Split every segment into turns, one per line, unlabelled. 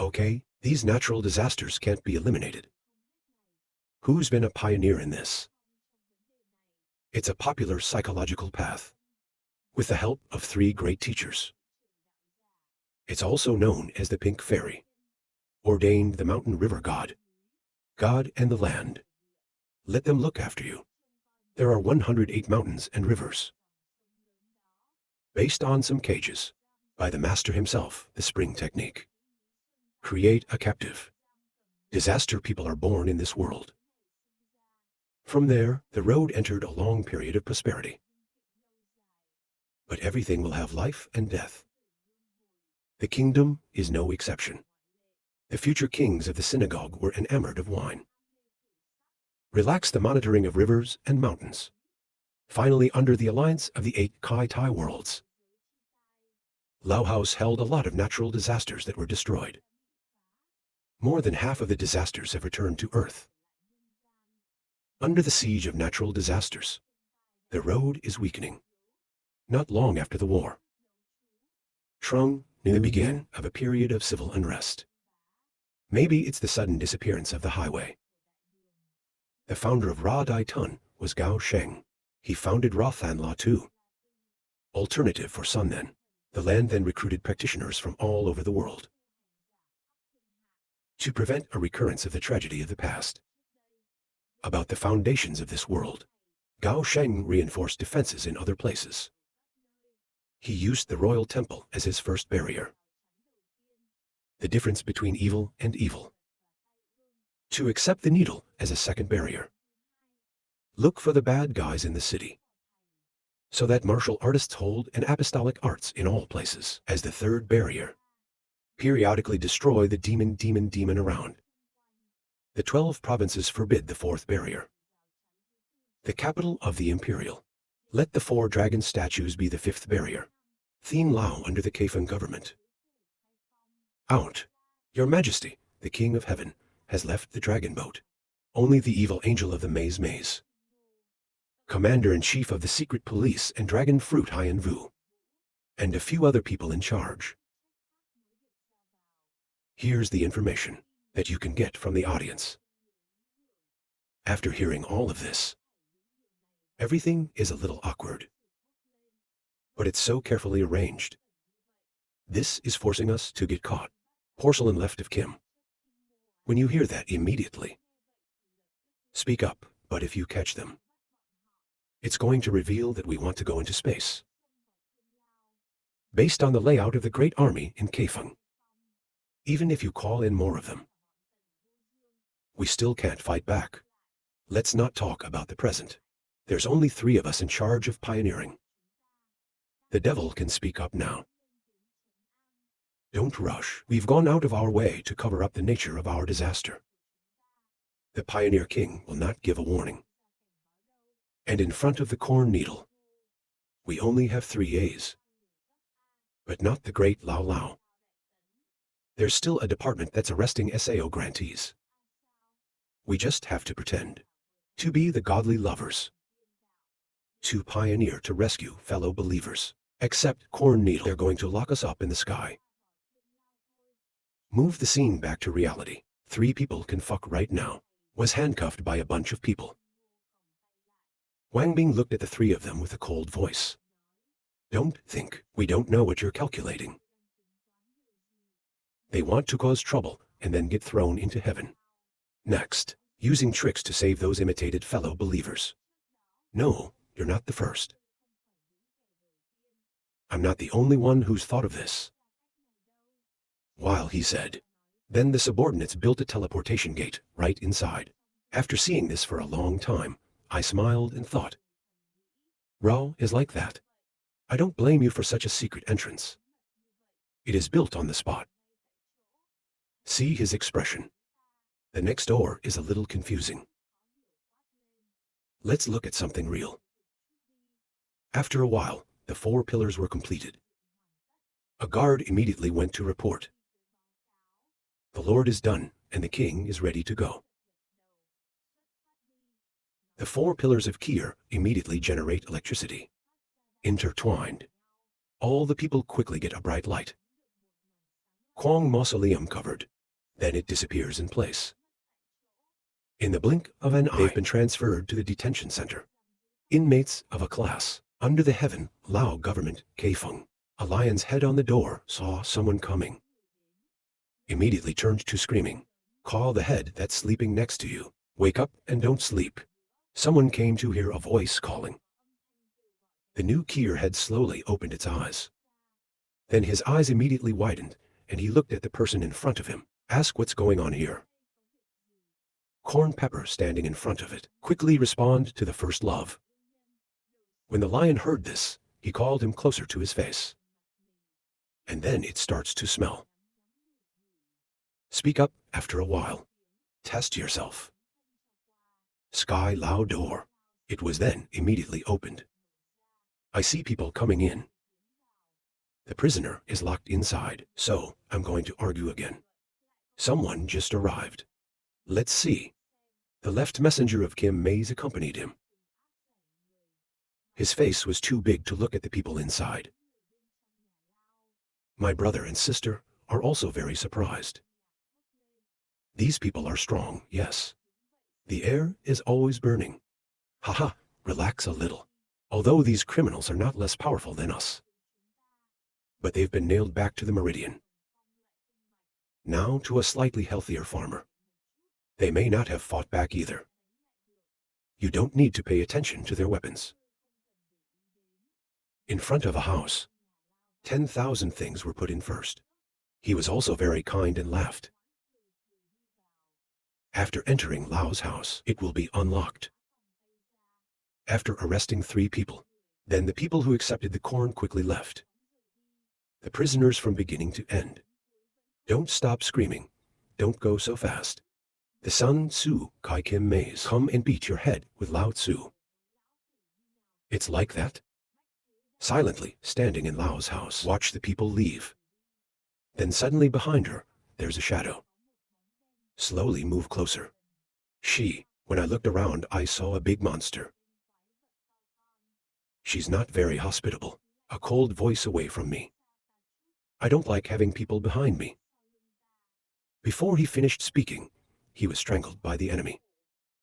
Okay, these natural disasters can't be eliminated. Who's been a pioneer in this? It's a popular psychological path, with the help of 3 great teachers. It's also known as the Pink Fairy, ordained the mountain river god, God and the land. Let them look after you. There are 108 mountains and rivers, based on some cages, by the master himself, the spring technique. Create a captive. Disaster people are born in this world. From there, the road entered a long period of prosperity. But everything will have life and death. The kingdom is no exception. The future kings of the synagogue were enamored of wine. Relaxed the monitoring of rivers and mountains. Finally, under the alliance of the 8 Kai Tai worlds, Lao House held a lot of natural disasters that were destroyed. More than half of the disasters have returned to Earth. Under the siege of natural disasters, the road is weakening. Not long after the war, Trung knew the beginning of a period of civil unrest. Maybe it's the sudden disappearance of the highway. The founder of Ra Dai Tun was Gao Sheng. He founded Rothanla too. Alternative for Sun then. The land then recruited practitioners from all over the world to prevent a recurrence of the tragedy of the past. About the foundations of this world, Gao Sheng reinforced defenses in other places. He used the royal temple as his first barrier. The difference between evil and evil. To accept the needle as a second barrier. Look for the bad guys in the city. So that martial artists hold an apostolic arts in all places as the third barrier. Periodically destroy the demon around. The 12 provinces forbid the 4th barrier. The capital of the imperial. Let the 4 dragon statues be the 5th barrier. Thien Lao under the Kaifeng government. Out. Your Majesty, the King of Heaven, has left the dragon boat. Only the evil angel of the maze. Commander-in-Chief of the secret police and dragon fruit Hien Vu. And a few other people in charge. Here's the information that you can get from the audience. After hearing all of this, everything is a little awkward. But it's so carefully arranged. This is forcing us to get caught. Porcelain left of Kim. When you hear that immediately, speak up, but if you catch them, it's going to reveal that we want to go into space. Based on the layout of the great army in Kaifeng. Even if you call in more of them, we still can't fight back. Let's not talk about the present. There's only 3 of us in charge of pioneering. The devil can speak up now. Don't rush. We've gone out of our way to cover up the nature of our disaster. The Pioneer King will not give a warning. And in front of the corn needle, we only have 3 A's. But not the great Lao Lao. There's still a department that's arresting SAO grantees. We just have to pretend to be the godly lovers. To pioneer to rescue fellow believers. Except corn needle, they're going to lock us up in the sky. Move the scene back to reality. 3 people can fuck right now. Was handcuffed by a bunch of people. Wang Bing looked at the 3 of them with a cold voice. Don't think. We don't know what you're calculating. They want to cause trouble and then get thrown into heaven. Next, using tricks to save those imitated fellow believers. No, you're not the first. I'm not the only one who's thought of this. While he said, then the subordinates built a teleportation gate right inside. After seeing this for a long time, I smiled and thought, Rao is like that. I don't blame you for such a secret entrance. It is built on the spot. See his expression. The next door is a little confusing. Let's look at something real. After a while, the 4 pillars were completed. A guard immediately went to report. The Lord is done, and the king is ready to go. The 4 pillars of Kier immediately generate electricity. Intertwined. All the people quickly get a bright light. Quang Mausoleum covered. Then it disappears in place. In the blink of an eye, they've been transferred to the detention center. Inmates of a class under the heaven Lao government Kaifeng. A lion's head on the door saw someone coming. Immediately turned to screaming. Call the head that's sleeping next to you. Wake up and don't sleep. Someone came to hear a voice calling. The new Kier head slowly opened its eyes. Then his eyes immediately widened, and he looked at the person in front of him. Ask what's going on here. Corn Pepper, standing in front of it, quickly respond to the first love. When the lion heard this, he called him closer to his face. And then it starts to smell. Speak up after a while. Test yourself. Sky Lao door. It was then immediately opened. I see people coming in. The prisoner is locked inside, so I'm going to argue again. Someone just arrived. Let's see. The left messenger of Kim Mays accompanied him. His face was too big to look at the people inside. My brother and sister are also very surprised. These people are strong, yes. The air is always burning. Haha, relax a little. Although these criminals are not less powerful than us. But they've been nailed back to the meridian. Now to a slightly healthier farmer. They may not have fought back either. You don't need to pay attention to their weapons. In front of a house, 10,000 things were put in first. He was also very kind and laughed. After entering Lao's house, it will be unlocked. After arresting 3 people, then the people who accepted the corn quickly left. The prisoners from beginning to end. Don't stop screaming. Don't go so fast. The Sun Tzu Kai Kim Mays come and beat your head with Lao Tzu. It's like that. Silently, standing in Lao's house, watch the people leave. Then suddenly behind her, there's a shadow. Slowly move closer. When I looked around, I saw a big monster. She's not very hospitable. A cold voice away from me. I don't like having people behind me. Before he finished speaking, he was strangled by the enemy.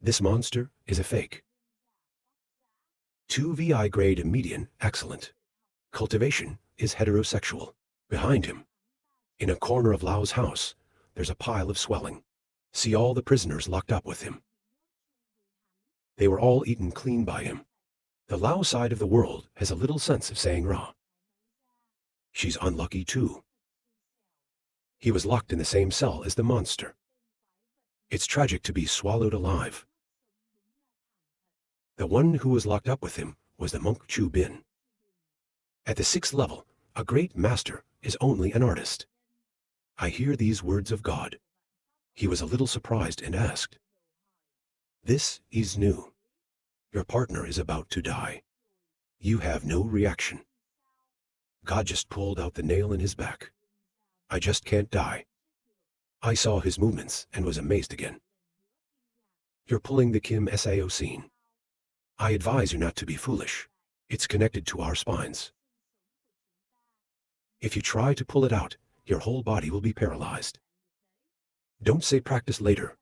This monster is a fake. 2 VI grade median, excellent. Cultivation is heterosexual. Behind him, in a corner of Lao's house, there's a pile of swelling. See all the prisoners locked up with him. They were all eaten clean by him. The Lao side of the world has a little sense of saying raw. She's unlucky too. He was locked in the same cell as the monster. It's tragic to be swallowed alive. The one who was locked up with him was the monk Chu Bin. At the 6th level, a great master is only an artist. I hear these words of God. He was a little surprised and asked, "This is new. Your partner is about to die. You have no reaction." God just pulled out the nail in his back. I just can't die. I saw his movements and was amazed again. You're pulling the Kim Sao scene. I advise you not to be foolish. It's connected to our spines. If you try to pull it out, your whole body will be paralyzed. Don't say practice later.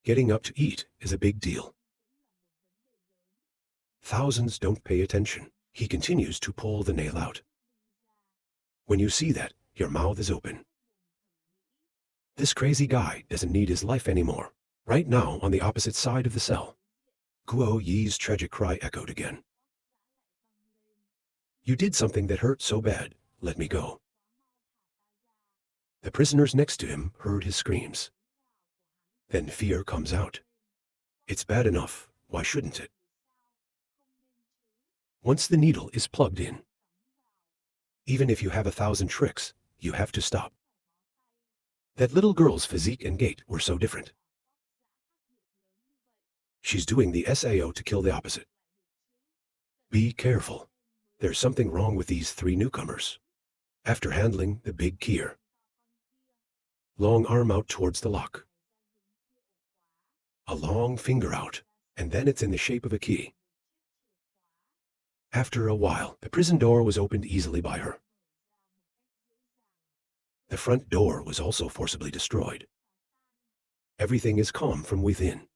Getting up to eat is a big deal. Thousands don't pay attention. He continues to pull the nail out. When you see that, your mouth is open. This crazy guy doesn't need his life anymore. Right now, on the opposite side of the cell, Guo Yi's tragic cry echoed again. You did something that hurt so bad. Let me go. The prisoners next to him heard his screams. Then fear comes out. It's bad enough. Why shouldn't it? Once the needle is plugged in, even if you have 1,000 tricks, you have to stop. That little girl's physique and gait were so different. She's doing the SAO to kill the opposite. Be careful. There's something wrong with these 3 newcomers. After handling the big Kier, long arm out towards the lock. A long finger out, and then it's in the shape of a key. After a while, the prison door was opened easily by her. The front door was also forcibly destroyed. Everything is calm from within.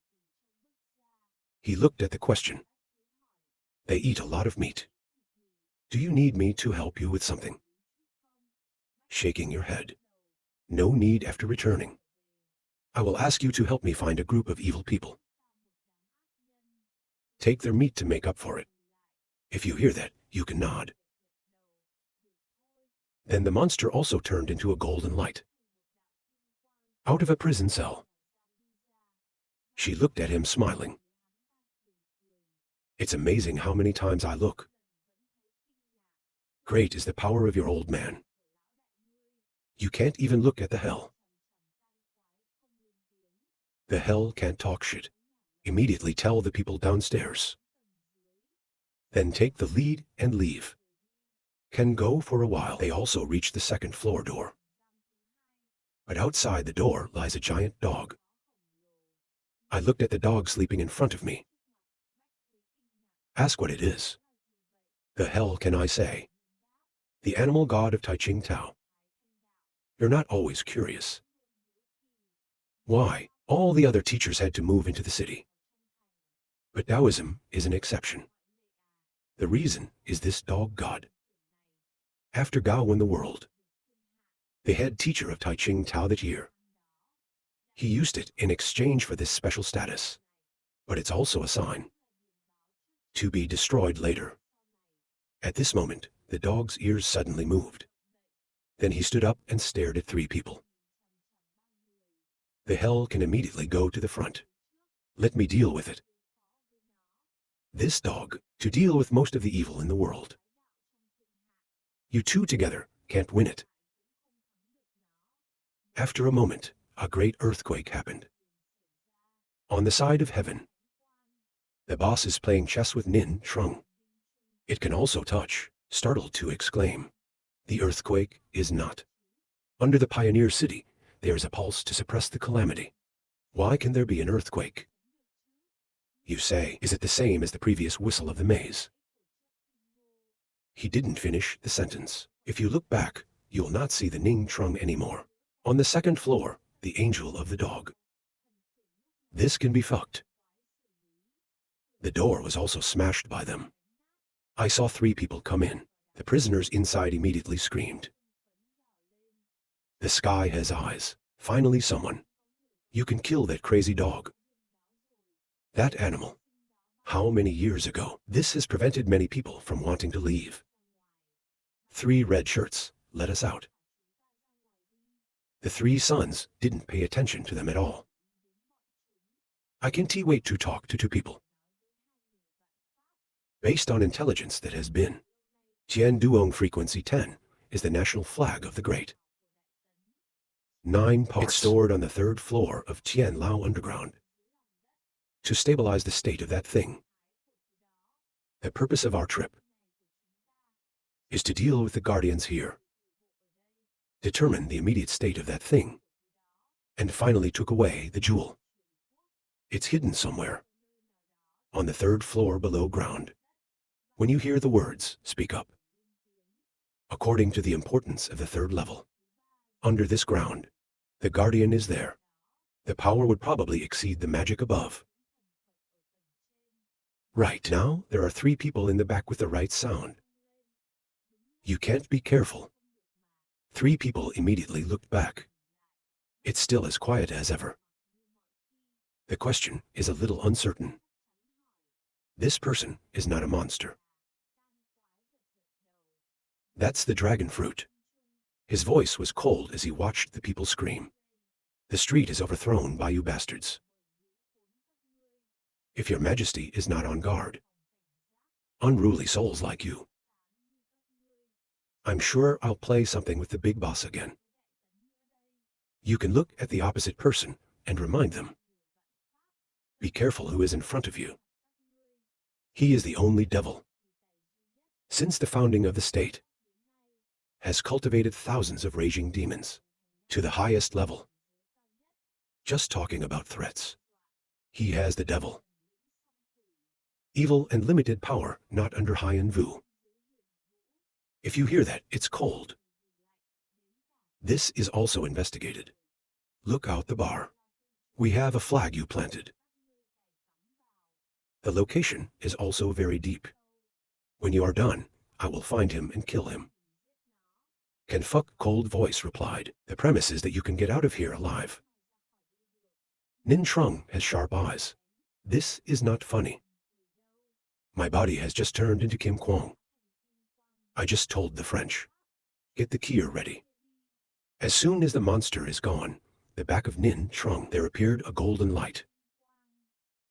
He looked at the question. They eat a lot of meat. Do you need me to help you with something? Shaking your head. No need after returning. I will ask you to help me find a group of evil people. Take their meat to make up for it. If you hear that, you can nod. Then the monster also turned into a golden light. Out of a prison cell. She looked at him smiling. It's amazing how many times I look. Great is the power of your old man. You can't even look at the hell. The hell can't talk shit. Immediately tell the people downstairs. Then take the lead and leave. Can go for a while. They also reach the second floor door. But outside the door lies a giant dog. I looked at the dog sleeping in front of me. Ask what it is. The hell can I say? The animal god of Tai Ching Tao. You're not always curious. Why? All the other teachers had to move into the city. But Taoism is an exception. The reason is this dog god. After Gao won the world, the head teacher of Tai Ching Tao that year, he used it in exchange for this special status. But it's also a sign to be destroyed later. At this moment, the dog's ears suddenly moved. Then he stood up and stared at three people. The hell can immediately go to the front. Let me deal with it. This dog, to deal with most of the evil in the world. You two together can't win it. After a moment, a great earthquake happened. On the side of heaven, the boss is playing chess with Nin Trung. It can also touch, startled to exclaim. The earthquake is not. Under the pioneer city, there is a pulse to suppress the calamity. Why can there be an earthquake? You say, is it the same as the previous whistle of the maze? He didn't finish the sentence. If you look back, you will not see the Ning Trung anymore. On the second floor, the angel of the dog. This can be fucked. The door was also smashed by them. I saw three people come in. The prisoners inside immediately screamed. The sky has eyes. Finally someone. You can kill that crazy dog. That animal. How many years ago? This has prevented many people from wanting to leave. 3 red shirts, let us out. The 3 sons didn't pay attention to them at all. I can't wait to talk to 2 people. Based on intelligence that has been. Tian Duong frequency 10 is the national flag of the great. 9 parts. It's stored on the 3rd floor of Tian Lao Underground. To stabilize the state of that thing. The purpose of our trip is to deal with the guardians here. Determine the immediate state of that thing. And finally took away the jewel. It's hidden somewhere. On the 3rd floor below ground. When you hear the words, speak up. According to the importance of the 3rd level. Under this ground, the guardian is there. The power would probably exceed the magic above. Right now, there are 3 people in the back with the right sound. You can't be careful. 3 people immediately looked back. It's still as quiet as ever. The question is a little uncertain. This person is not a monster. That's the dragon fruit. His voice was cold as he watched the people scream. The street is overthrown by you bastards. If your majesty is not on guard. Unruly souls like you. I'm sure I'll play something with the big boss again. You can look at the opposite person and remind them. Be careful who is in front of you. He is the only devil. Since the founding of the state, has cultivated thousands of raging demons to the highest level. Just talking about threats. He has the devil. Evil and limited power not under High and Vu. If you hear that, it's cold. This is also investigated. Look out the bar. We have a flag you planted. The location is also very deep. When you are done, I will find him and kill him. Can fuck cold voice replied. The premise is that you can get out of here alive. Nin Trung has sharp eyes. This is not funny. My body has just turned into Kim Kwong. I just told the French. Get the kier ready. As soon as the monster is gone, the back of Nin Trung there appeared a golden light.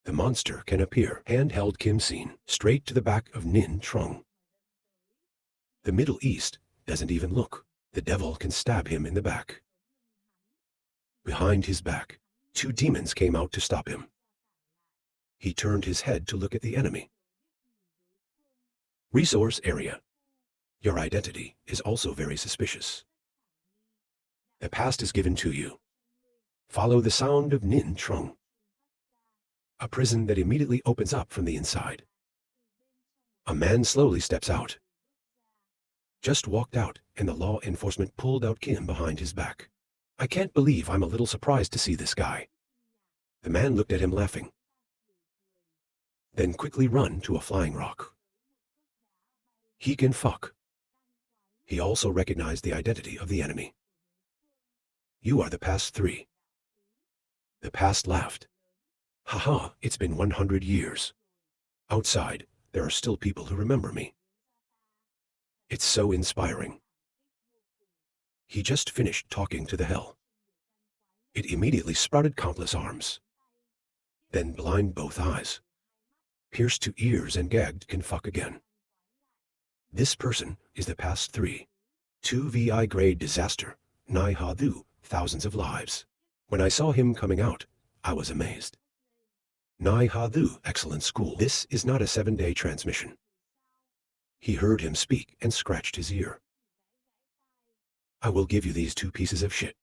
The monster can appear, hand-held Kim Scene, straight to the back of Nin Trung. The Middle East doesn't even look. The devil can stab him in the back. Behind his back, 2 demons came out to stop him. He turned his head to look at the enemy. Resource area. Your identity is also very suspicious. The past is given to you. Follow the sound of Nin Trung. A prison that immediately opens up from the inside. A man slowly steps out. Just walked out, and the law enforcement pulled out Kim behind his back. I can't believe I'm a little surprised to see this guy. The man looked at him laughing. Then quickly run to a flying rock. He can fuck. He also recognized the identity of the enemy. You are the past 3. The past laughed. Haha, it's been 100 years. Outside, there are still people who remember me. It's so inspiring. He just finished talking to the hell. It immediately sprouted countless arms. Then blind both eyes. Pierced to ears and gagged can fuck again. This person is the past 3. 2 VI grade disaster, Nai Ha Du, thousands of lives. When I saw him coming out, I was amazed. Nai Ha Du, excellent school. This is not a 7-day transmission. He heard him speak and scratched his ear. I will give you these 2 pieces of shit.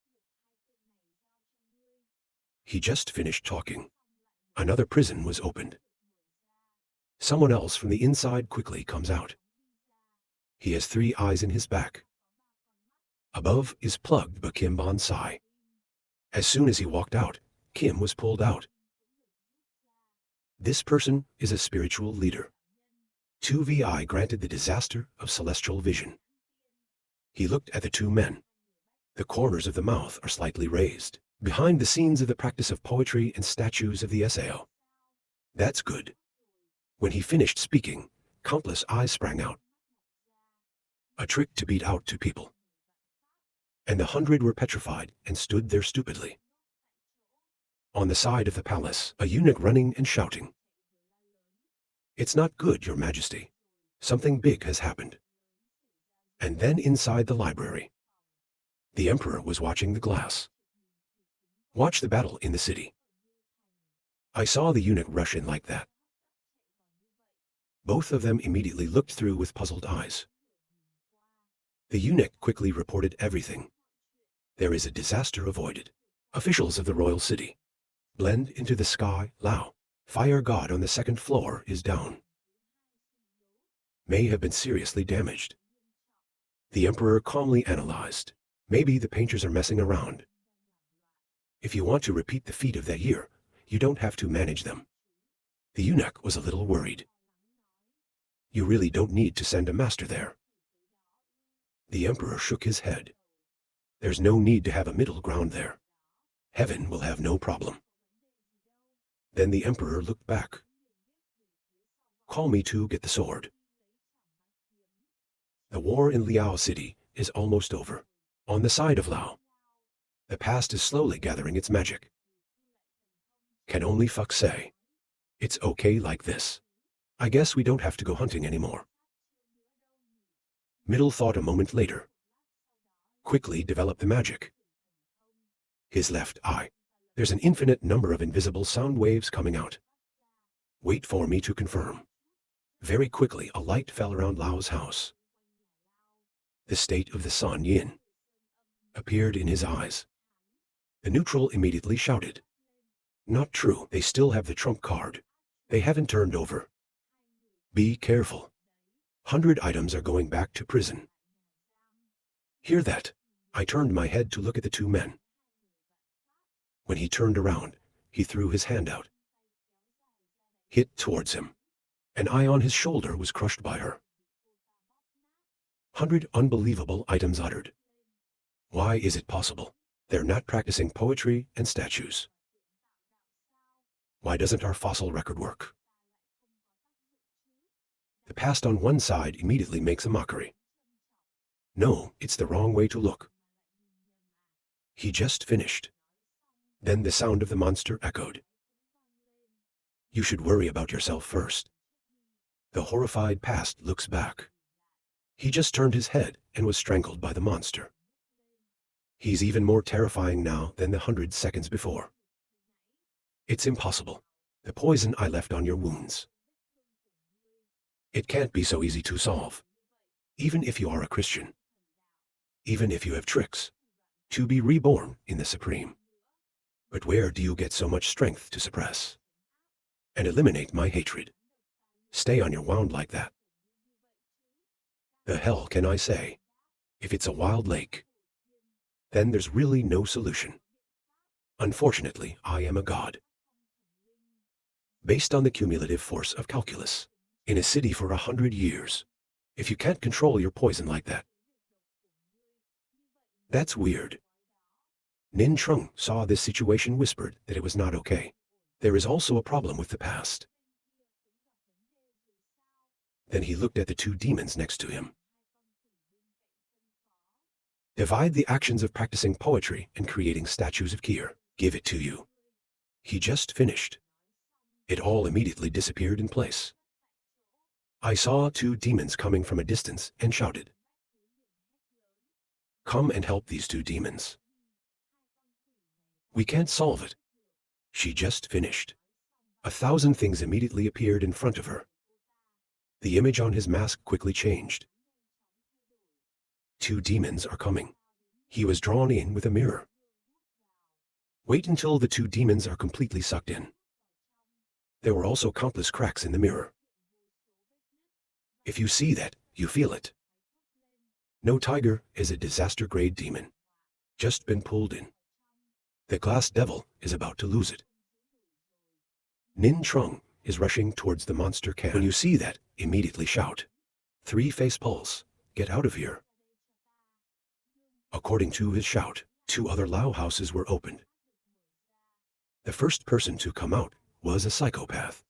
He just finished talking. Another prison was opened. Someone else from the inside quickly comes out. He has 3 eyes in his back. Above is plugged by Kim Bonsai. As soon as he walked out, Kim was pulled out. This person is a spiritual leader. 2 VI granted the disaster of celestial vision. He looked at the 2 men. The corners of the mouth are slightly raised, behind the scenes of the practice of poetry and statues of the SAO. That's good. When he finished speaking, countless eyes sprang out. A trick to beat out 2 people. And the 100 were petrified and stood there stupidly. On the side of the palace, a eunuch running and shouting. It's not good, Your Majesty. Something big has happened. And then inside the library, the emperor was watching the glass. Watch the battle in the city. I saw the eunuch rush in like that. Both of them immediately looked through with puzzled eyes. The eunuch quickly reported everything. There is a disaster avoided. Officials of the royal city blend into the sky. Lao, fire god on the 2nd floor, is down. May have been seriously damaged. The emperor calmly analyzed. Maybe the painters are messing around. If you want to repeat the feat of that year, you don't have to manage them. The eunuch was a little worried. You really don't need to send a master there. The emperor shook his head. There's no need to have a middle ground there. Heaven will have no problem. Then the emperor looked back. Call me to get the sword. The war in Liao City is almost over. On the side of Lao, the past is slowly gathering its magic. Can only fuck say. It's okay like this. I guess we don't have to go hunting anymore. Middle thought a moment later. Quickly develop the magic. His left eye. There's an infinite number of invisible sound waves coming out. Wait for me to confirm. Very quickly a light fell around Lao's house. The state of the sun yin appeared in his eyes. The neutral immediately shouted. Not true, they still have the trump card. They haven't turned over. Be careful. 100 items are going back to prison. Hear that? I turned my head to look at the two men. When he turned around, he threw his hand out, hit towards him. An eye on his shoulder was crushed by her. 100 unbelievable items uttered. Why is it possible? They're not practicing poetry and statues. Why doesn't our fossil record work? The past on one side immediately makes a mockery. No, it's the wrong way to look. He just finished. Then the sound of the monster echoed. You should worry about yourself first. The horrified past looks back. He just turned his head and was strangled by the monster. He's even more terrifying now than the 100 seconds before. It's impossible. The poison I left on your wounds. It can't be so easy to solve. Even if you are a Christian. Even if you have tricks. To be reborn in the Supreme. But where do you get so much strength to suppress? And eliminate my hatred? Stay on your wound like that. The hell can I say? If it's a wild lake, then there's really no solution. Unfortunately, I am a god. Based on the cumulative force of calculus, in a city for 100 years, if you can't control your poison like that. That's weird. Nin Trung saw this situation, whispered that it was not okay. There is also a problem with the past. Then he looked at the two demons next to him. Divide the actions of practicing poetry and creating statues of Kier. Give it to you. He just finished. It all immediately disappeared in place. I saw two demons coming from a distance and shouted. Come and help these two demons. We can't solve it. She just finished. 1,000 things immediately appeared in front of her. The image on his mask quickly changed. Two demons are coming. He was drawn in with a mirror. Wait until the two demons are completely sucked in. There were also countless cracks in the mirror. If you see that, you feel it. No tiger is a disaster-grade demon. Just been pulled in. The glass devil is about to lose it. Nin Trung is rushing towards the monster can. When you see that, immediately shout. 3-face pulse, get out of here. According to his shout, 2 other Lao houses were opened. The first person to come out was a psychopath.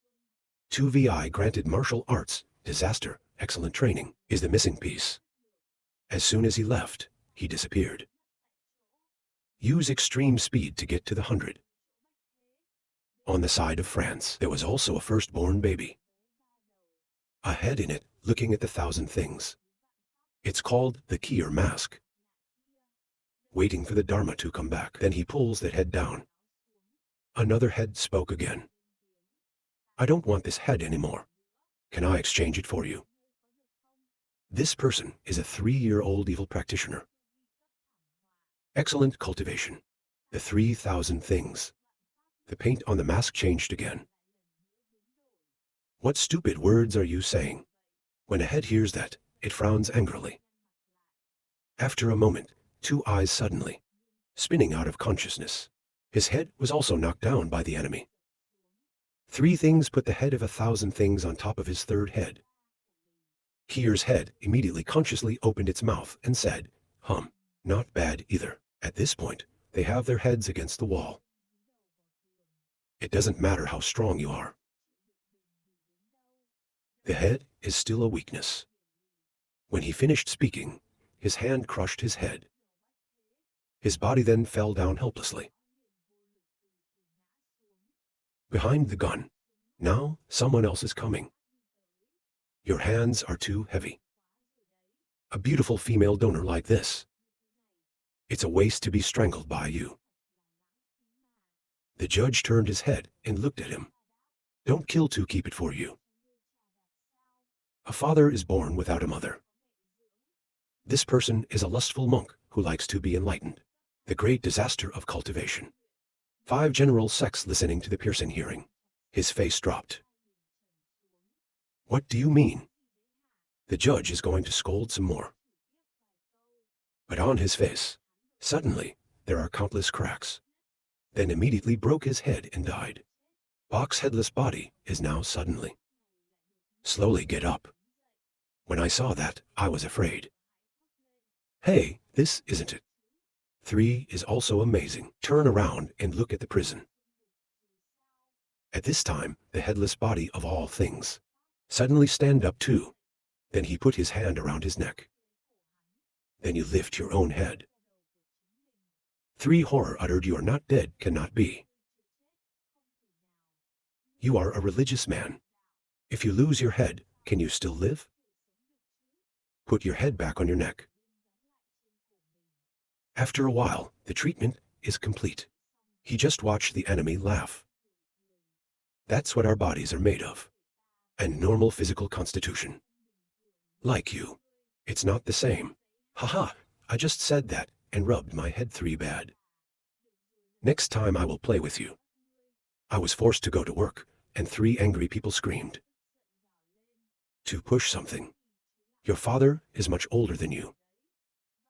2 VI granted martial arts, disaster, excellent training, is the missing piece. As soon as he left, he disappeared. Use extreme speed to get to the 100. On the side of France, there was also a firstborn baby. A head in it, looking at the 1,000 things. It's called the Kier mask. Waiting for the Dharma to come back, then he pulls that head down. Another head spoke again. I don't want this head anymore. Can I exchange it for you? This person is a 3-year-old evil practitioner. Excellent cultivation. The 3,000 things. The paint on the mask changed again. What stupid words are you saying? When a head hears that, it frowns angrily. After a moment, 2 eyes suddenly, spinning out of consciousness. His head was also knocked down by the enemy. 3 things put the head of 1,000 things on top of his 3rd head. Kier's head immediately consciously opened its mouth and said, not bad either. At this point, they have their heads against the wall. It doesn't matter how strong you are. The head is still a weakness. When he finished speaking, his hand crushed his head. His body then fell down helplessly. Behind the gun, now someone else is coming. Your hands are too heavy. A beautiful female donor like this. It's a waste to be strangled by you. The judge turned his head and looked at him. Don't kill to keep it for you. A father is born without a mother. This person is a lustful monk who likes to be enlightened. The great disaster of cultivation. 5 general sects listening to the piercing hearing. His face dropped. What do you mean? The judge is going to scold some more. But on his face, Suddenly, there are countless cracks. Then immediately broke his head and died. Bok's headless body is now suddenly. Slowly get up. When I saw that, I was afraid. Hey, this isn't it. 3 is also amazing. Turn around and look at the prison. At this time, the headless body of all things suddenly stand up too. Then he put his hand around his neck. Then you lift your own head. 3 horror uttered, you are not dead, cannot be. You are a religious man. If you lose your head, can you still live? Put your head back on your neck. After a while, the treatment is complete. He just watched the enemy laugh. That's what our bodies are made of. And normal physical constitution. Like you. It's not the same. Haha, I just said that and rubbed my head 3 bad. Next time I will play with you. I was forced to go to work, and 3 angry people screamed. To push something. Your father is much older than you.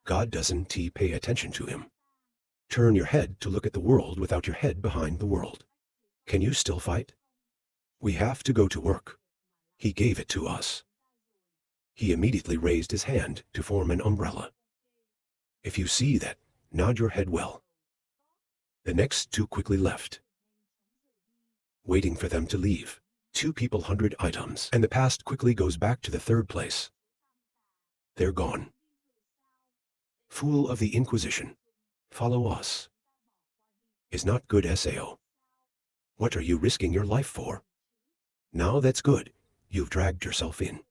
God doesn't pay attention to him. Turn your head to look at the world without your head behind the world. Can you still fight? We have to go to work. He gave it to us. He immediately raised his hand to form an umbrella. If you see that, nod your head well. The next 2 quickly left. Waiting for them to leave. 2 people 100 items, and the past quickly goes back to the 3rd place. They're gone. Fool of the Inquisition. Follow us. Is not good SAO. What are you risking your life for? Now that's good. You've dragged yourself in.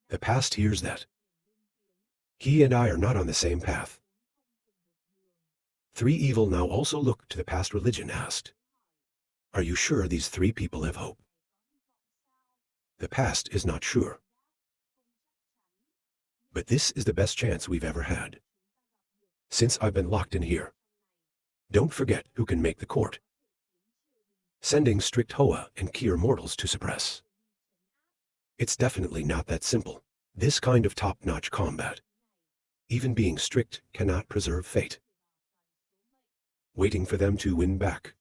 The past hears that. He and I are not on the same path. 3 evil now also looked to the past religion asked. Are you sure these 3 people have hope? The past is not sure. But this is the best chance we've ever had. Since I've been locked in here. Don't forget who can make the court. Sending strict Hoa and Kier mortals to suppress. It's definitely not that simple. This kind of top-notch combat. Even being strict cannot preserve fate. Waiting for them to win back.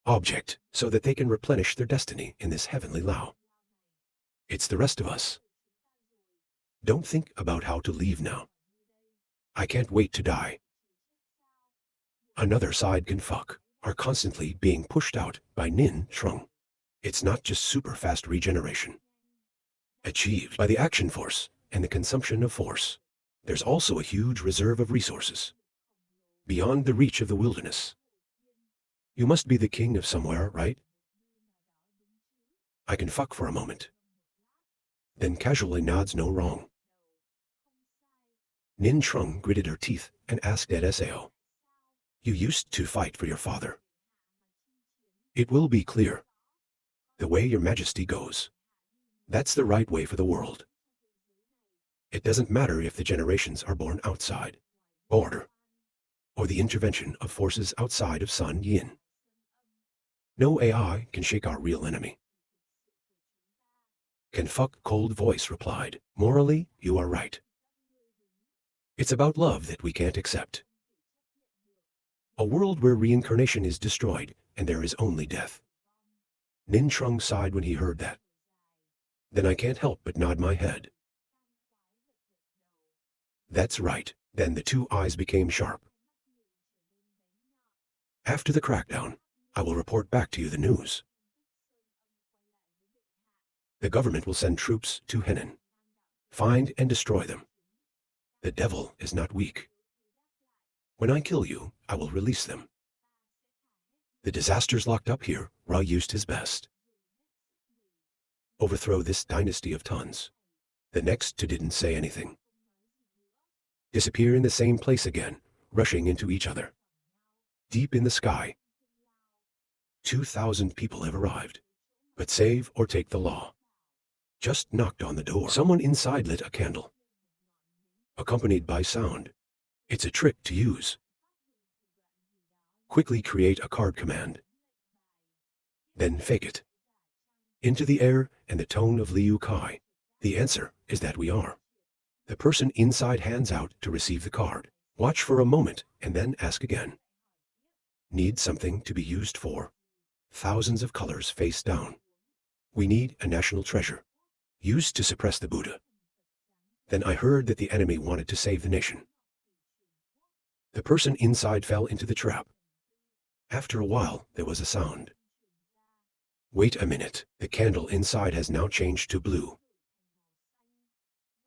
Object, so that they can replenish their destiny in this heavenly Lao. It's the rest of us. Don't think about how to leave now. I can't wait to die. Another side can fuck, are constantly being pushed out by Nin Trung. It's not just super fast regeneration. Achieved by the action force and the consumption of force. There's also a huge reserve of resources. Beyond the reach of the wilderness. You must be the king of somewhere, right? I can fuck for a moment. Then casually nods no wrong. Nin Trung gritted her teeth and asked at Sao. You used to fight for your father. It will be clear. The way your majesty goes. That's the right way for the world. It doesn't matter if the generations are born outside. Order. Or the intervention of forces outside of Sun Yin. No AI can shake our real enemy. Can fuck cold voice replied. Morally, you are right. It's about love that we can't accept. A world where reincarnation is destroyed and there is only death. Nin Trung sighed when he heard that. Then I can't help but nod my head. That's right. Then the 2 eyes became sharp. After the crackdown, I will report back to you the news. The government will send troops to Henan. Find and destroy them. The devil is not weak. When I kill you, I will release them. The disasters locked up here, Ra used his best. Overthrow this dynasty of tons. The next 2 didn't say anything. Disappear in the same place again, rushing into each other. Deep in the sky. 2,000 people have arrived. But save or take the law. Just knocked on the door. Someone inside lit a candle. Accompanied by sound. It's a trick to use. Quickly create a card command. Then fake it. Into the air and the tone of Liu Kai. The answer is that we are. The person inside hands out to receive the card. Watch for a moment and then ask again. Need something to be used for. Thousands of colors face down. We need a national treasure. Used to suppress the Buddha. Then I heard that the enemy wanted to save the nation. The person inside fell into the trap. After a while, there was a sound. Wait a minute, the candle inside has now changed to blue.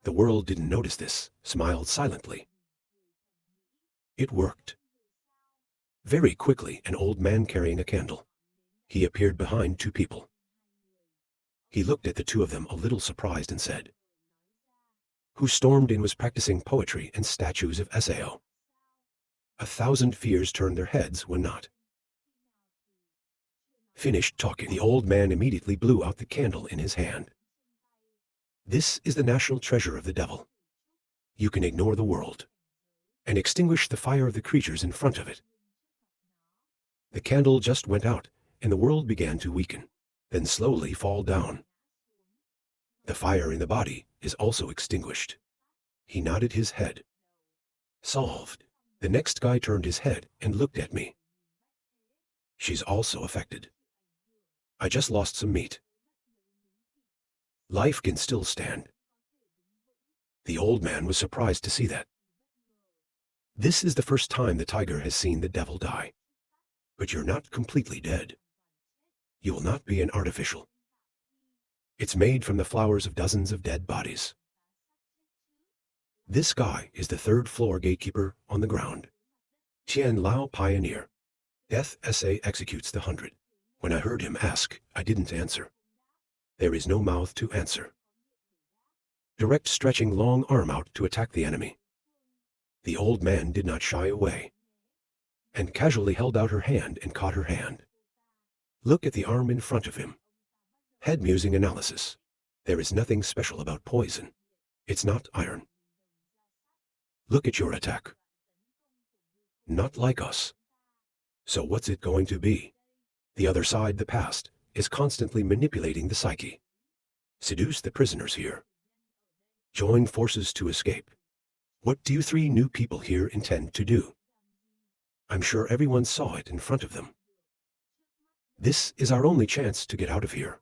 The world didn't notice this, smiled silently. It worked. Very quickly, an old man carrying a candle. He appeared behind two people. He looked at the two of them a little surprised and said, "Who stormed in was practicing poetry and statues of Sao. 1,000 fears turned their heads when not." Finished talking, the old man immediately blew out the candle in his hand. This is the national treasure of the devil. You can ignore the world and extinguish the fire of the creatures in front of it. The candle just went out, and the world began to weaken, then slowly fall down. The fire in the body is also extinguished. He nodded his head. Solved. The next guy turned his head and looked at me. She's also affected. I just lost some meat. Life can still stand. The old man was surprised to see that. This is the first time the tiger has seen the devil die. But you're not completely dead. You will not be an artificial. It's made from the flowers of dozens of dead bodies. This guy is the third-floor gatekeeper on the ground. Tian Lao Pioneer. Death SA executes the 100. When I heard him ask, I didn't answer. There is no mouth to answer. Direct stretching long arm out to attack the enemy. The old man did not shy away, and casually held out her hand and caught her hand. Look at the arm in front of him. Head musing analysis. There is nothing special about poison. It's not iron. Look at your attack. Not like us. So what's it going to be? The other side, the past, is constantly manipulating the psyche. Seduce the prisoners here. Join forces to escape. What do you three new people here intend to do? I'm sure everyone saw it in front of them. This is our only chance to get out of here.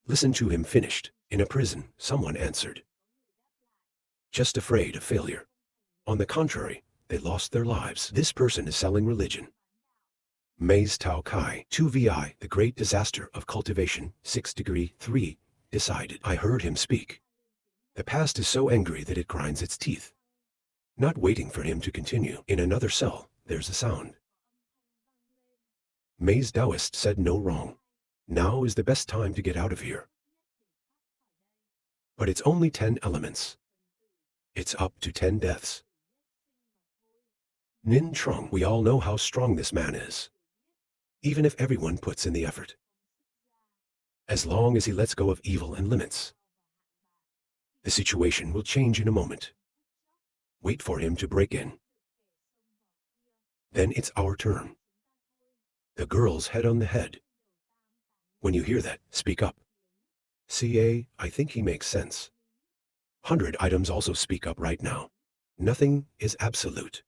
Listen to him finished. In a prison, someone answered. Just afraid of failure. On the contrary, they lost their lives. This person is selling religion. Maze Tao Kai, 2VI, the great disaster of cultivation, 6 degree 3, decided. I heard him speak. The past is so angry that it grinds its teeth. Not waiting for him to continue. In another cell, there's a sound. Maze Taoist said no wrong. Now is the best time to get out of here. But it's only 10 elements. It's up to 10 deaths. Nin Trung, we all know how strong this man is. Even if everyone puts in the effort. As long as he lets go of evil and limits. The situation will change in a moment. Wait for him to break in. Then it's our turn. The girl's head on the head. When you hear that, speak up. CA, I think he makes sense. 100 items also speak up right now. Nothing is absolute.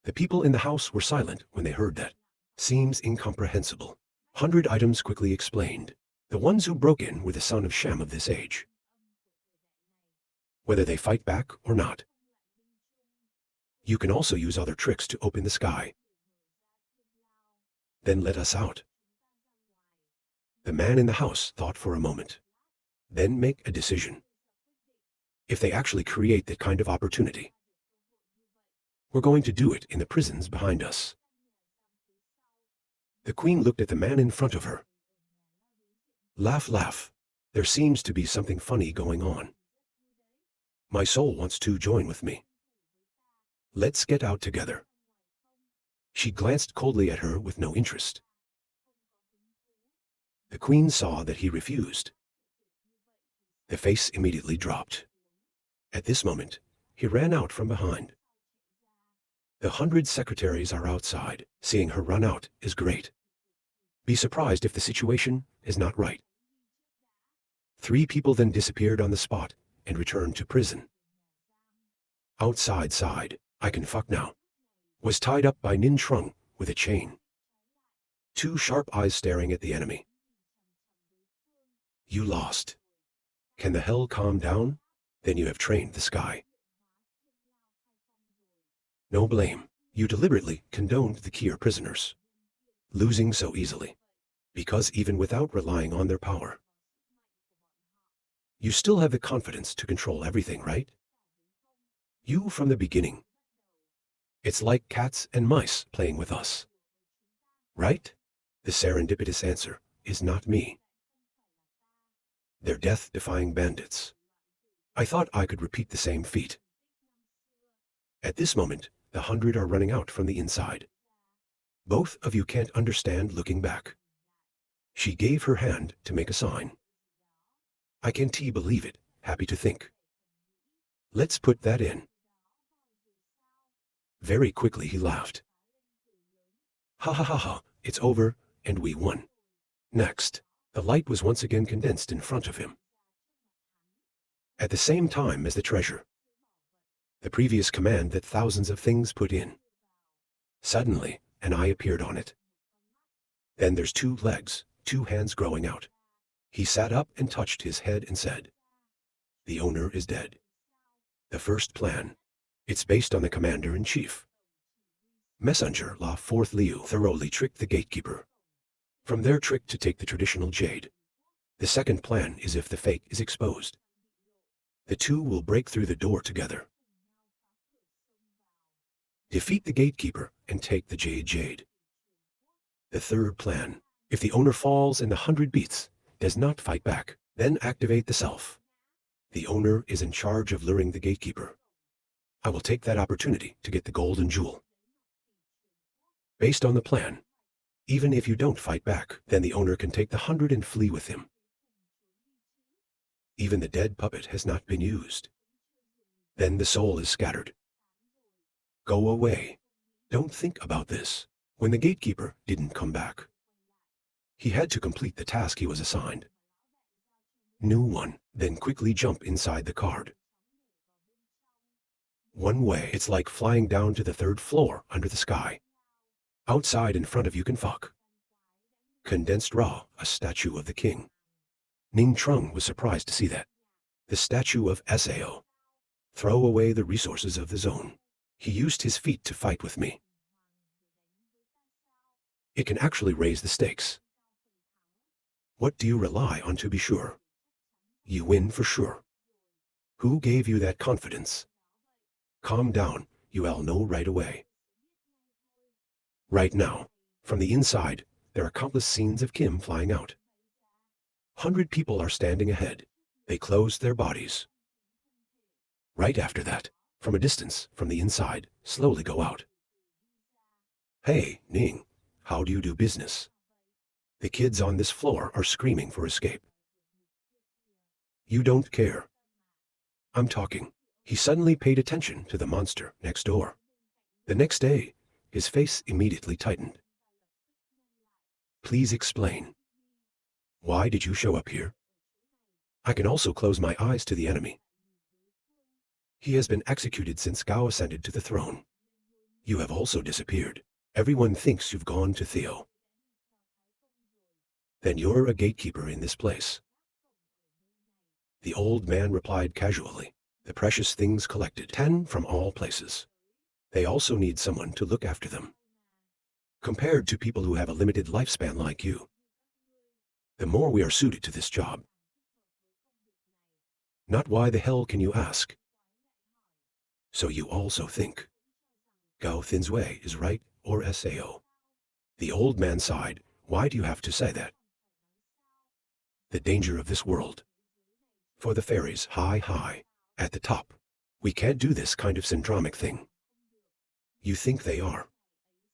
The people in the house were silent when they heard that. Seems incomprehensible. 100 items quickly explained. The ones who broke in were the son of Sham of this age. Whether they fight back or not. You can also use other tricks to open the sky. Then let us out. The man in the house thought for a moment. Then make a decision. If they actually create that kind of opportunity, we're going to do it in the prisons behind us. The queen looked at the man in front of her. Laugh, laugh. There seems to be something funny going on. My soul wants to join with me. Let's get out together. She glanced coldly at her with no interest. The queen saw that he refused. The face immediately dropped. At this moment, he ran out from behind. The 100 secretaries are outside. Seeing her run out is great. Be surprised if the situation is not right. 3 people then disappeared on the spot and returned to prison. Outside side, I can fuck now. Was tied up by Nin Trung with a chain. Two sharp eyes staring at the enemy. You lost. Can the hell calm down? Then you have trained the sky. No blame. You deliberately condoned the Kier prisoners. Losing so easily. Because even without relying on their power, you still have the confidence to control everything, right? You from the beginning. It's like cats and mice playing with us. Right? The serendipitous answer is not me. They're death-defying bandits. I thought I could repeat the same feat. At this moment, the 100 are running out from the inside. Both of you can't understand looking back. She gave her hand to make a sign. I can't believe it, happy to think. Let's put that in. Very quickly he laughed. Ha ha ha ha, it's over, and we won. Next, the light was once again condensed in front of him. At the same time as the treasure. The previous command that thousands of things put in. Suddenly, an eye appeared on it. Then there's 2 legs, 2 hands growing out. He sat up and touched his head and said, the owner is dead. The first plan. It's based on the commander-in-chief. Messenger La Fourth Liu thoroughly tricked the gatekeeper. From their trick to take the traditional jade. The second plan is if the fake is exposed. The two will break through the door together. Defeat the gatekeeper and take the jade. The third plan, if the owner falls and the 100 beats, does not fight back, then activate the self. The owner is in charge of luring the gatekeeper. I will take that opportunity to get the golden jewel. Based on the plan, even if you don't fight back, then the owner can take the 100 and flee with him. Even the dead puppet has not been used. Then the soul is scattered. Go away. Don't think about this. When the gatekeeper didn't come back, he had to complete the task he was assigned. New one, then quickly jump inside the card. One way, it's like flying down to the 3rd floor under the sky. Outside in front of you can fuck. Condensed raw, a statue of the king. Ning Trung was surprised to see that. The statue of Sao. Throw away the resources of the zone. He used his feet to fight with me. It can actually raise the stakes. What do you rely on to be sure? You win for sure. Who gave you that confidence? Calm down, you all know right away. Right now, from the inside, there are countless scenes of Kim flying out. 100 people are standing ahead. They close their bodies. Right after that, from a distance, from the inside, slowly go out. Hey, Ning, how do you do business? The kids on this floor are screaming for escape. You don't care. I'm talking. He suddenly paid attention to the monster next door. The next day, his face immediately tightened. Please explain. Why did you show up here? I can also close my eyes to the enemy. He has been executed since Gao ascended to the throne. You have also disappeared. Everyone thinks you've gone to Theo. Then you're a gatekeeper in this place. The old man replied casually. The precious things collected, 10 from all places. They also need someone to look after them. Compared to people who have a limited lifespan like you, the more we are suited to this job. Not why the hell can you ask? So you also think Gao Thin's way is right, or Sao? The old man sighed. Why do you have to say that? The danger of this world. For the fairies, high, at the top. We can't do this kind of syndromic thing. You think they are.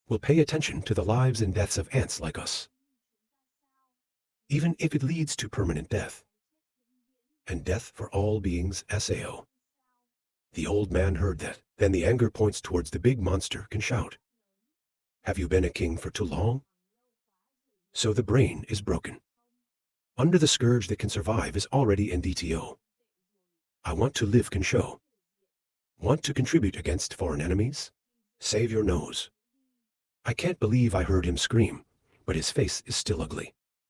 Will pay attention to the lives and deaths of ants like us. Even if it leads to permanent death. And death for all beings, Sao. The old man heard that. Then the anger points towards the big monster can shout. Have you been a king for too long? So the brain is broken. Under the scourge that can survive is already NDTO. I want to live can show. Want to contribute against foreign enemies? Save your nose. I can't believe I heard him scream, but his face is still ugly.